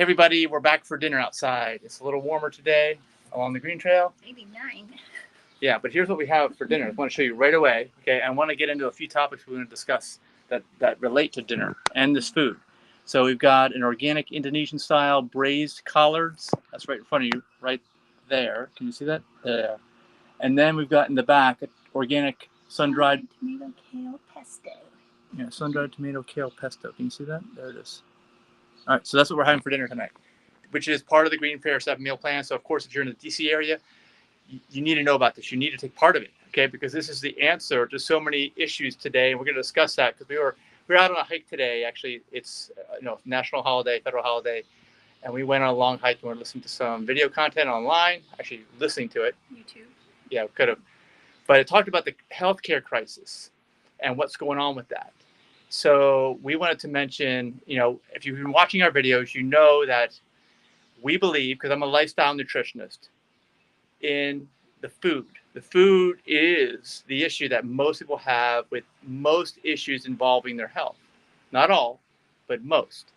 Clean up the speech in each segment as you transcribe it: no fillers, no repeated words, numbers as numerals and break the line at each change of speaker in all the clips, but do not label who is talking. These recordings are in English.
Hey everybody, we're back for dinner outside. It's a little warmer today along the green trail.
89.
Yeah, but here's what we have for dinner. I want to show you right away. Okay, I want to get into a few topics we're going to discuss that relate to dinner and this food. So we've got an organic Indonesian style braised collards. That's right in front of you, right there. Can you see that? There. And then we've got in the back organic sun-dried
tomato kale pesto.
Yeah, sun-dried tomato kale pesto. Can you see that? There it is. All right, so that's what we're having for dinner tonight, which is part of the GreenFare 7 meal plan. So, of course, if you're in the DC area, you need to know about this. You need to take part of it, okay? Because this is the answer to so many issues today, and we're going to discuss that because we were out on a hike today. Actually, it's national holiday, federal holiday, and we went on a long hike and we're listening to some video content online. Actually, listening to it.
YouTube.
Yeah, we could have, but it talked about the healthcare crisis and what's going on with that. So we wanted to mention, if you've been watching our videos, you know that we believe, because I'm a lifestyle nutritionist, in the food. The food is the issue that most people have with most issues involving their health. Not all, but most.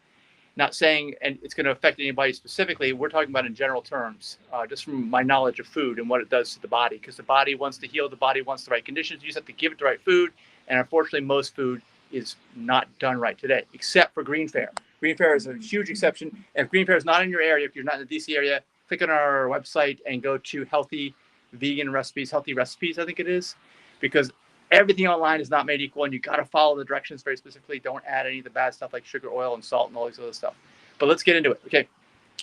Not saying, and it's going to affect anybody specifically. We're talking about in general terms, just from my knowledge of food and what it does to the body. Because the body wants to heal, the body wants the right conditions. You just have to give it the right food. And unfortunately, most food is not done right today, except for GreenFare. GreenFare is a huge exception. If GreenFare is not in your area, if you're not in the DC area, click on our website and go to healthy recipes, I think it is, because everything online is not made equal, and you got to follow the directions very specifically. Don't add any of the bad stuff like sugar, oil, and salt and all this other stuff. But let's get into it. Okay,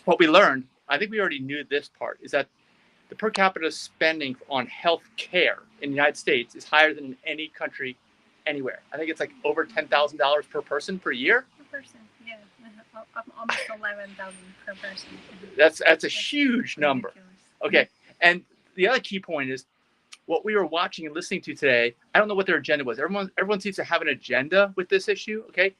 what we learned, I think we already knew this part, is that the per capita spending on health care in the United States is higher than in any country anywhere. I think it's like over $10,000 per person per year.
Per person, yeah, almost 11,000 per person.
That's a huge number. Okay, and the other key point is what we were watching and listening to today. I don't know what their agenda was. Everyone seems to have an agenda with this issue. Okay,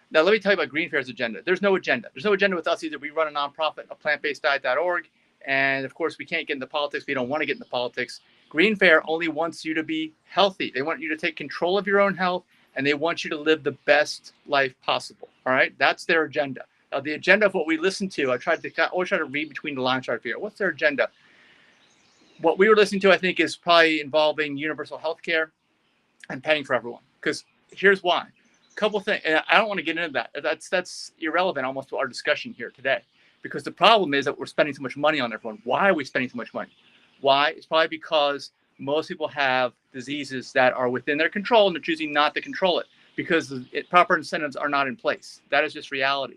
now let me tell you about GreenFare's agenda. There's no agenda. There's no agenda with us either. We run a nonprofit, aPlantBasedDiet.org, and of course we can't get into politics. We don't want to get into politics. GreenFare only wants you to be healthy. They want you to take control of your own health, and they want you to live the best life possible. All right, that's their agenda. Now, the agenda of what we listen to, I always try to read between the lines, try to figure out what's their agenda. What we were listening to, I think, is probably involving universal health care and paying for everyone. Because here's why. A couple things, and I don't want to get into that. That's irrelevant almost to our discussion here today. Because the problem is that we're spending so much money on everyone. Why are we spending so much money? Why? It's probably because most people have diseases that are within their control, and they're choosing not to control it because proper incentives are not in place. That is just reality.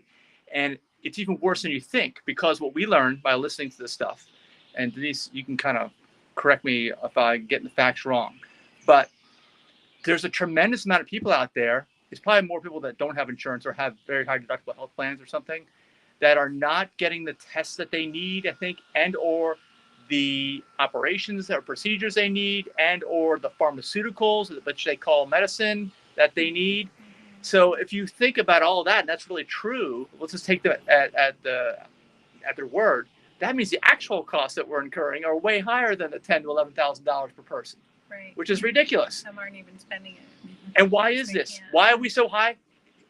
And it's even worse than you think, because what we learned by listening to this stuff, and Denise, you can kind of correct me if I get the facts wrong, but there's a tremendous amount of people out there. It's probably more people that don't have insurance or have very high deductible health plans or something, that are not getting the tests that they need, I think, and or the operations or procedures they need, and or the pharmaceuticals, which they call medicine, that they need. So if you think about all of that, and that's really true, let's just take them at their word. That means the actual costs that we're incurring are way higher than the $10,000 to $11,000 per person,
right? Which
is ridiculous.
Some aren't even spending it.
And why is this? Why are we so high?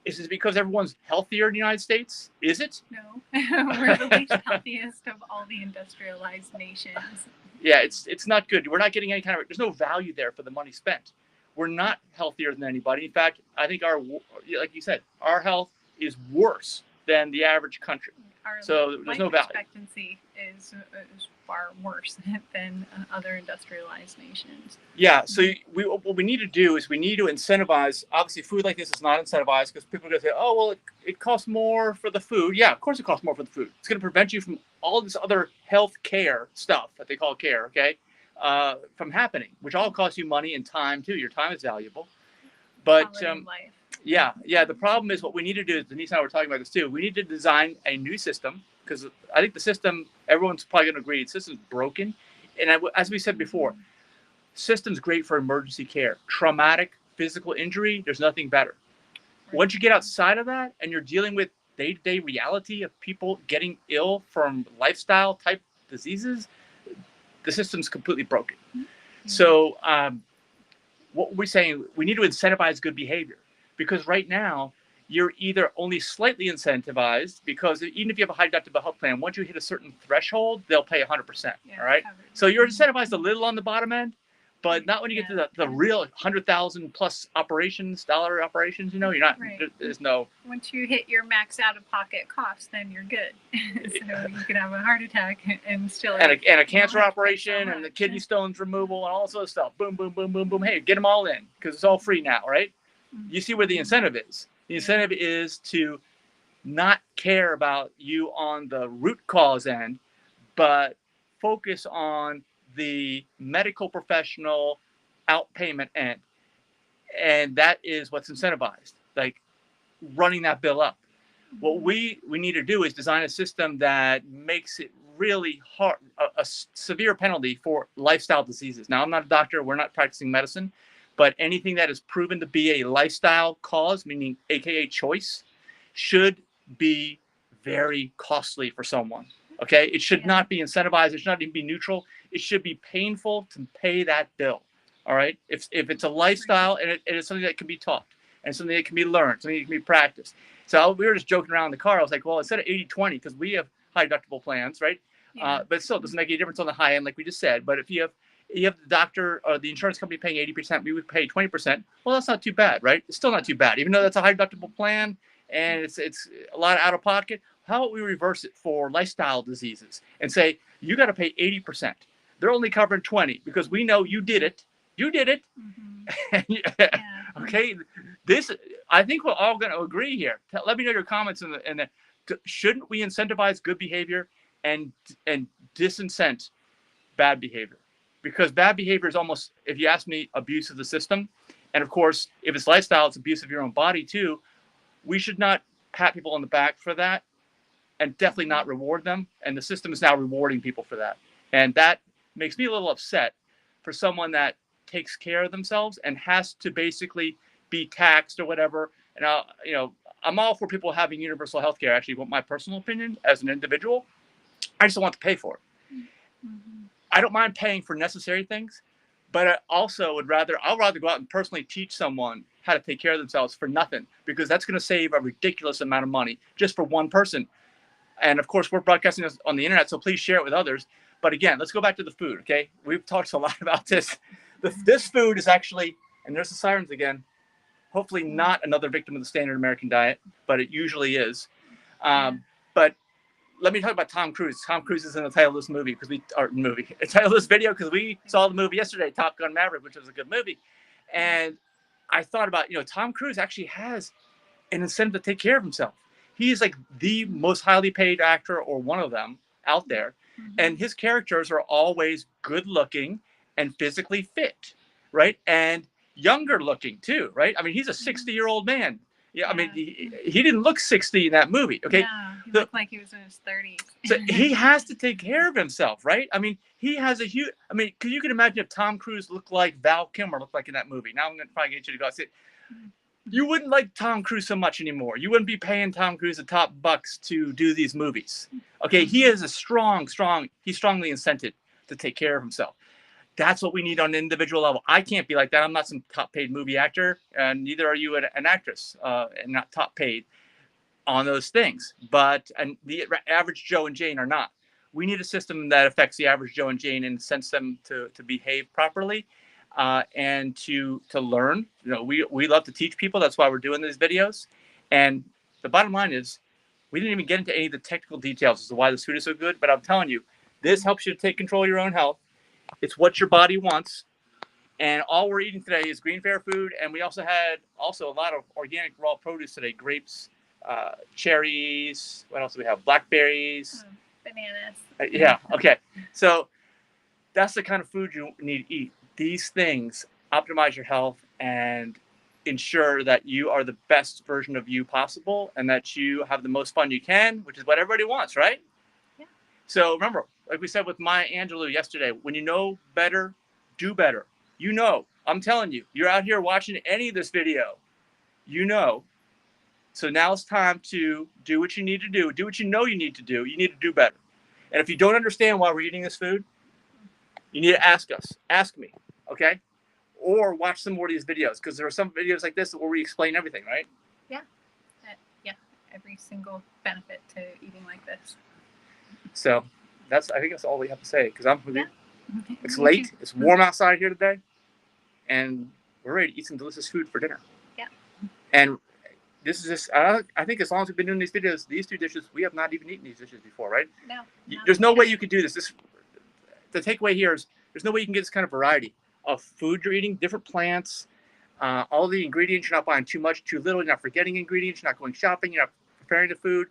Is it because everyone's healthier in the United States? Is it?
No, we're the least healthiest of all the industrialized nations.
Yeah, it's not good. We're not getting any kind of, there's no value there for the money spent. We're not healthier than anybody. In fact, I think like you said, our health is worse than the average country. So there's no value.
Expectancy is far worse than other industrialized nations.
Yeah, so what we need to do is we need to incentivize. Obviously, food like this is not incentivized because people are going to say, oh, well, it costs more for the food. Yeah, of course it costs more for the food. It's going to prevent you from all this other health care stuff that they call care, okay, from happening, which all costs you money and time, too. Your time is valuable. But yeah, the problem is what we need to do is, Denise and I were talking about this, too. We need to design a new system, because I think the system, everyone's probably going to agree, the system's broken. And as we said before, system's great for emergency care. Traumatic physical injury, there's nothing better. Once you get outside of that and you're dealing with day-to-day reality of people getting ill from lifestyle type diseases, the system's completely broken. So what we're saying, we need to incentivize good behavior, because right now you're either only slightly incentivized, because even if you have a high deductible health plan, once you hit a certain threshold, they'll pay 100%. All right. So you're incentivized a little on the bottom end, but not when you get to the real 100,000 plus dollar operations. You know, you're not.
Right.
There's no.
Once you hit your max out-of-pocket cost, then you're good. So you can have a heart attack and still
and a cancer operation and the kidney stones removal and all this other stuff. Boom, boom, boom, boom, boom. Hey, get them all in because it's all free now, right? You see where the incentive is. The incentive is to not care about you on the root cause end, but focus on the medical professional outpayment end. And that is what's incentivized, like running that bill up. What we need to do is design a system that makes it really hard, a severe penalty for lifestyle diseases. Now, I'm not a doctor, we're not practicing medicine, but anything that is proven to be a lifestyle cause, meaning AKA choice, should be very costly for someone. Okay, it should not be incentivized. It should not even be neutral. It should be painful to pay that bill. All right, if it's a lifestyle and it is something that can be taught and something that can be learned, something that can be practiced. So we were just joking around in the car. I was like, well, instead of 80-20, because we have high deductible plans, right? But still, it doesn't make any difference on the high end, like we just said. But if you have the doctor or the insurance company paying 80%, we would pay 20%. Well, that's not too bad, right? It's still not too bad, even though that's a high deductible plan and it's a lot of out of pocket. How about we reverse it for lifestyle diseases and say you got to pay 80%? They're only covering 20 because we know you did it. You did it. Okay. This, I think we're all going to agree here. Let me know your comments in the shouldn't we incentivize good behavior and disincent bad behavior? Because bad behavior is almost, if you ask me, abuse of the system. And of course, if it's lifestyle, it's abuse of your own body too. We should not pat people on the back for that and definitely not reward them. And the system is now rewarding people for that. And that makes me a little upset for someone that takes care of themselves and has to basically be taxed or whatever. And I'm all for people having universal health care. Actually, my personal opinion as an individual, I just don't want to pay for it. I don't mind paying for necessary things, but I also I'd rather go out and personally teach someone how to take care of themselves for nothing, because that's going to save a ridiculous amount of money just for one person. And of course, we're broadcasting this on the internet, so please share it with others. But again, let's go back to the food, okay? We've talked a lot about this. This food is actually, and there's the sirens again, hopefully not another victim of the standard American diet, but it usually is. But let me talk about Tom Cruise. Tom Cruise is in the title of this movie the title of this video, because we saw the movie yesterday, Top Gun Maverick, which was a good movie. And I thought about, Tom Cruise actually has an incentive to take care of himself. He's like the most highly paid actor, or one of them out there. And his characters are always good looking and physically fit, right? And younger looking too, right? I mean, he's a 60-year-old man. I mean, he didn't look 60 in that movie, okay?
No, he looked like he was in his 30s.
So he has to take care of himself, right? I mean, he has a huge, because you can imagine if Tom Cruise looked like Val Kilmer looked like in that movie. Now I'm going to probably get you to go see it. You wouldn't like Tom Cruise so much anymore. You wouldn't be paying Tom Cruise the top bucks to do these movies. Okay, he is he's strongly incented to take care of himself. That's what we need on an individual level. I can't be like that. I'm not some top paid movie actor, and neither are you an actress, and not top paid on those things. But the average Joe and Jane are not. We need a system that affects the average Joe and Jane and sends them to behave properly. And to learn. We love to teach people. That's why we're doing these videos. And the bottom line is, we didn't even get into any of the technical details as to why this food is so good. But I'm telling you, this helps you to take control of your own health. It's what your body wants. And all we're eating today is GreenFare food. And we also had a lot of organic raw produce today: grapes, cherries. What else do we have? Blackberries.
Bananas.
Yeah. Okay. So that's the kind of food you need to eat. These things optimize your health and ensure that you are the best version of you possible, and that you have the most fun you can, which is what everybody wants, right?
Yeah.
So remember, like we said with Maya Angelou yesterday, when you know better, do better. I'm telling you, you're out here watching any of this video, So now it's time to do what you need to do. Do what you know you need to do. You need to do better. And if you don't understand why we're eating this food, you need to ask us. Ask me, okay? Or watch some more of these videos, because there are some videos like this where we explain everything, right?
Yeah. every single benefit to eating like this.
So I think that's all we have to say, because I'm hungry.
Yeah.
It's
Me
late.
too.
It's warm outside here today, and we're ready to eat some delicious food for dinner.
Yeah.
And this is just, I think as long as we've been doing these videos, these two dishes, we have not even eaten these dishes before, right?
No.
There's no way you could do this. The takeaway here is there's no way you can get this kind of variety of food you're eating, different plants, all the ingredients. You're not buying too much, too little. You're not forgetting ingredients. You're not going shopping. You're not preparing the food,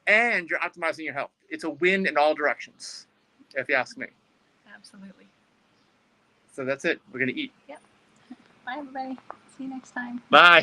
and you're optimizing your health. It's a win in all directions, if you ask me.
Absolutely.
So that's it. We're going to eat.
Yep. Bye, everybody. See you next time.
Bye.